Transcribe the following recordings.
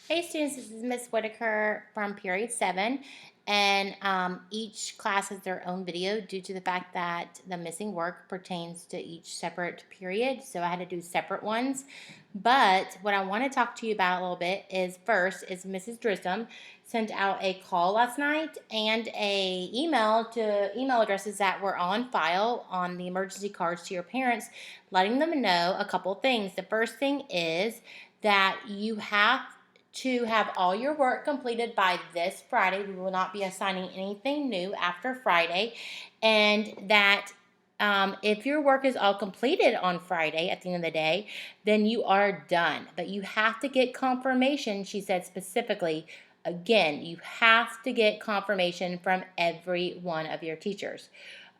Hey students, this is Miss Whitaker from Period 7, and each class has their own video due to the fact that the missing work pertains to each separate period, so I had to do separate ones. But what I want to talk to you about a little bit is first is Mrs. Drisdom sent out a call last night and a email to email addresses that were on file on the emergency cards to your parents, letting them know a couple things. The first thing is that you have to have all your work completed by this Friday. We will not be assigning anything new after Friday. And that if your work is all completed on Friday at the end of the day, then you are done. But you have to get confirmation, she said specifically. Again, you have to get confirmation from every one of your teachers.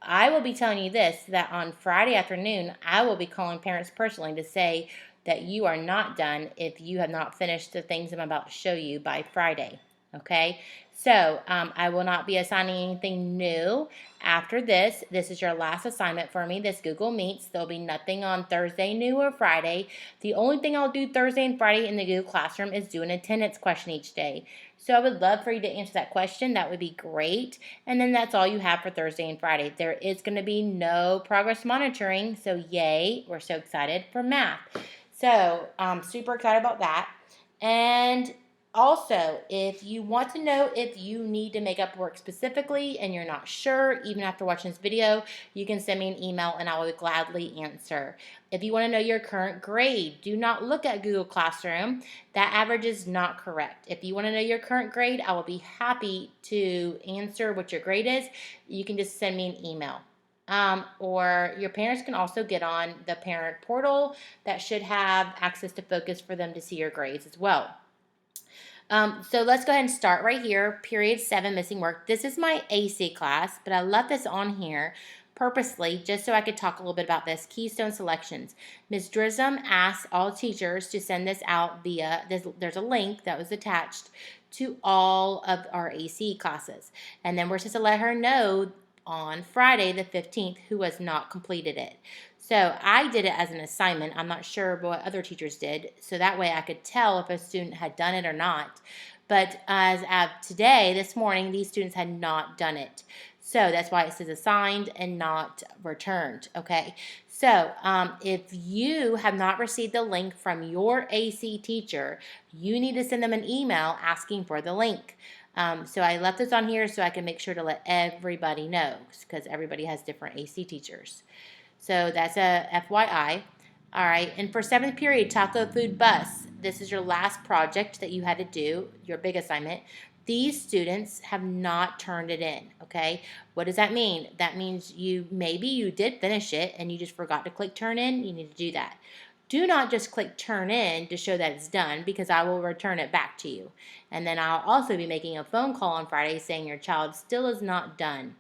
I will be telling you this, that on Friday afternoon, I will be calling parents personally to say that you are not done if you have not finished the things I'm about to show you by Friday. Okay, so I will not be assigning anything new after this. This is your last assignment for me, this Google Meets. There'll be nothing on Thursday, new or Friday. The only thing I'll do Thursday and Friday in the Google Classroom is do an attendance question each day. So I would love for you to answer that question. That would be great. And then that's all you have for Thursday and Friday. There is going to be no progress monitoring. So yay, we're so excited for math. So I'm super excited about that. And also, if you want to know if you need to make up work specifically and you're not sure, even after watching this video, you can send me an email and I will gladly answer. If you want to know your current grade, do not look at Google Classroom. That average is not correct. If you want to know your current grade, I will be happy to answer what your grade is. You can just send me an email. Or your parents can also get on the parent portal that should have access to Focus for them to see your grades as well. So let's go ahead and start right here. Period 7, missing work. This is my AC class, but I left this on here purposely just so I could talk a little bit about this. Keystone selections. Ms. Drism asked all teachers to send this out via this. There's a link that was attached to all of our AC classes, and then we're supposed to let her know on Friday the 15th who has not completed it. So I did it as an assignment. I'm not sure what other teachers did, so that way I could tell if a student had done it or not. But as of today, this morning, these students had not done it. So that's why it says assigned and not returned, okay? So if you have not received the link from your AC teacher, you need to send them an email asking for the link. So I left this on here so I can make sure to let everybody know because everybody has different AC teachers. So that's a FYI. All right, and for 7th period, taco food bus. This is your last project that you had to do, your big assignment. These students have not turned it in, okay? What does that mean? That means maybe you did finish it and you just forgot to click turn in. You need to do that. Do not just click turn in to show that it's done because I will return it back to you. And then I'll also be making a phone call on Friday saying your child still is not done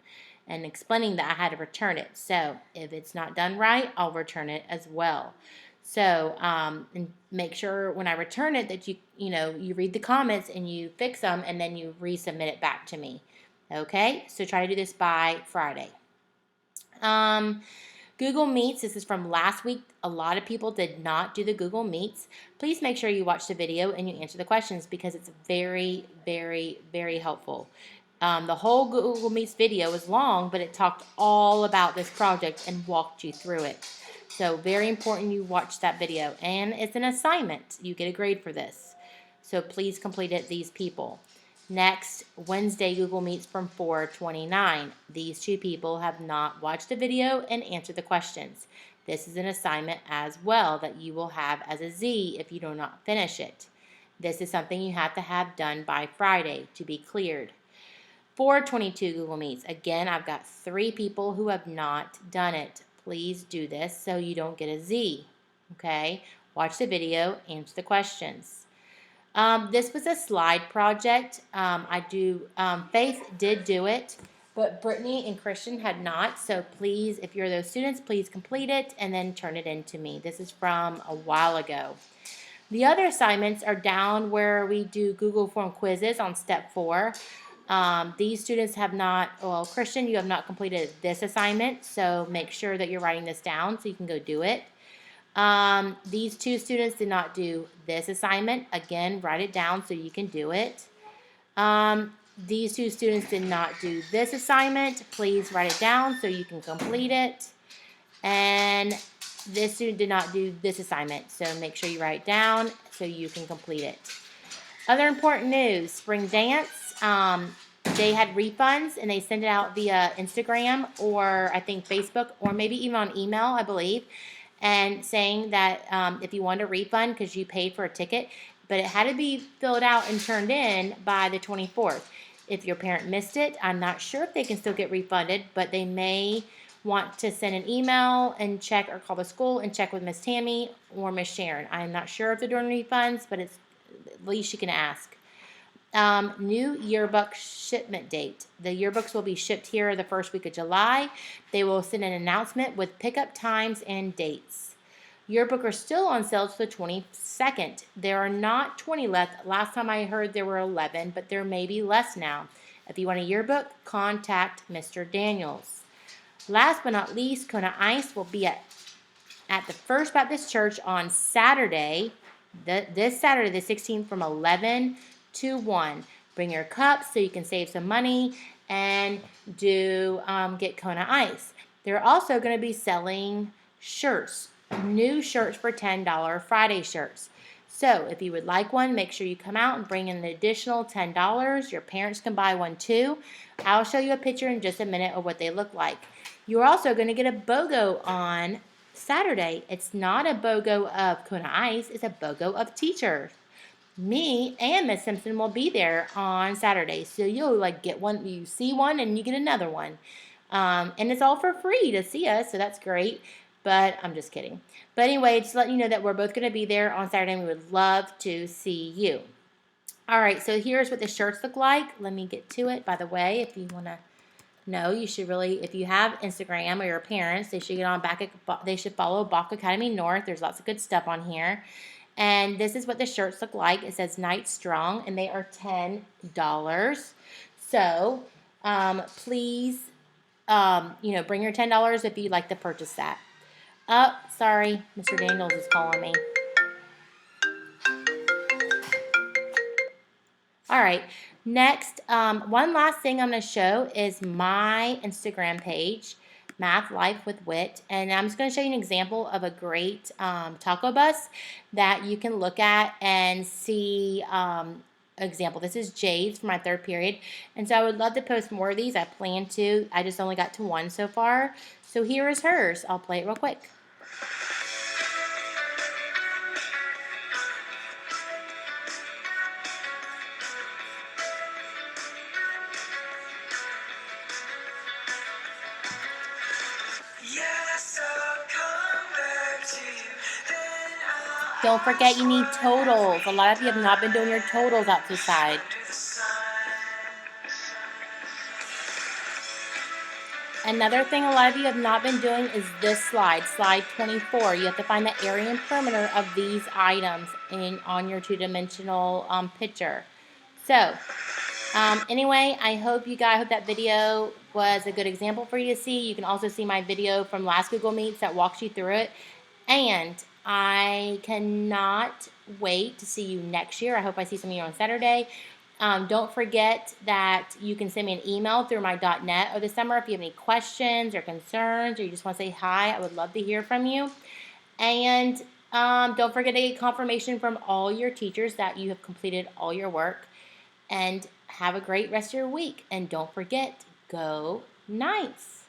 and explaining that I had to return it. So if it's not done right, I'll return it as well. So and make sure when I return it that you read the comments and you fix them and then you resubmit it back to me. Okay, so try to do this by Friday. Google Meets, this is from last week. A lot of people did not do the Google Meets. Please make sure you watch the video and you answer the questions because it's very, very, very helpful. The whole Google Meets video was long, but it talked all about this project and walked you through it. So very important you watch that video. And it's an assignment. You get a grade for this. So please complete it, these people. Next, Wednesday, Google Meets from 4:29. These two people have not watched the video and answered the questions. This is an assignment as well that you will have as a Z if you do not finish it. This is something you have to have done by Friday to be cleared. 4:22 Google Meets. Again, I've got 3 people who have not done it. Please do this so you don't get a Z. Okay? Watch the video, answer the questions. This was a slide project. Faith did do it, but Brittany and Christian had not. So please, if you're those students, please complete it and then turn it in to me. This is from a while ago. The other assignments are down where we do Google Form quizzes on step 4. These students have not, well, Christian, you have not completed this assignment, so make sure that you're writing this down so you can go do it. These two students did not do this assignment. Again, write it down so you can do it. These two students did not do this assignment. Please write it down so you can complete it. And this student did not do this assignment, so make sure you write it down so you can complete it. Other important news, spring dance, they had refunds and they sent it out via Instagram or I think Facebook or maybe even on email, I believe, and saying that if you wanted a refund because you paid for a ticket, but it had to be filled out and turned in by the 24th. If your parent missed it, I'm not sure if they can still get refunded, but they may want to send an email and check or call the school and check with Miss Tammy or Miss Sharon. I'm not sure if they're doing refunds, but it's at least you can ask. New yearbook shipment date. The yearbooks will be shipped here the first week of July. They will send an announcement with pickup times and dates. Yearbook are still on sale to the 22nd. There are not 20 left. Last time I heard there were 11, but there may be less now. If you want a yearbook, contact Mr. Daniels. Last but not least, Kona Ice will be at the First Baptist Church on Saturday, this Saturday the 16th from 11 to 1. Bring your cups so you can save some money and get Kona Ice. They're also going to be selling shirts, new shirts for $10 Friday shirts. So if you would like one, make sure you come out and bring in an additional $10. Your parents can buy one too. I'll show you a picture in just a minute of what they look like. You're also going to get a BOGO on Saturday. It's not a BOGO of Kona Ice. It's a BOGO of teachers. Me and Miss Simpson will be there on Saturday. So you'll get one. You see one and you get another one. And it's all for free to see us. So that's great. But I'm just kidding. But anyway, just letting you know that we're both going to be there on Saturday and we would love to see you. All right. So here's what the shirts look like. Let me get to it. By the way, if you want to know, you should really, if you have Instagram or your parents, they should get on they should follow Bach Academy North. There's lots of good stuff on here. And this is what the shirts look like. It says Night Strong, and they are $10. So please, bring your $10 if you'd like to purchase that. Oh, sorry, Mr. Daniels is calling me. All right. Next, one last thing I'm going to show is my Instagram page, Math Life with Wit. And I'm just going to show you an example of a great taco bus that you can look at and see example. This is Jay's for my third period. And so I would love to post more of these. I plan to. I just only got to one so far. So here is hers. I'll play it real quick. Don't forget you need totals. A lot of you have not been doing your totals out to the side. Another thing a lot of you have not been doing is this slide 24. You have to find the area and perimeter of these items on your two-dimensional picture. So, anyway, I hope that video was a good example for you to see. You can also see my video from last Google Meets that walks you through it. And I cannot wait to see you next year. I hope I see some of you on Saturday. Don't forget that you can send me an email through my .net over the summer if you have any questions or concerns or you just want to say hi. I would love to hear from you. And don't forget to get confirmation from all your teachers that you have completed all your work. And have a great rest of your week. And don't forget, go Knights.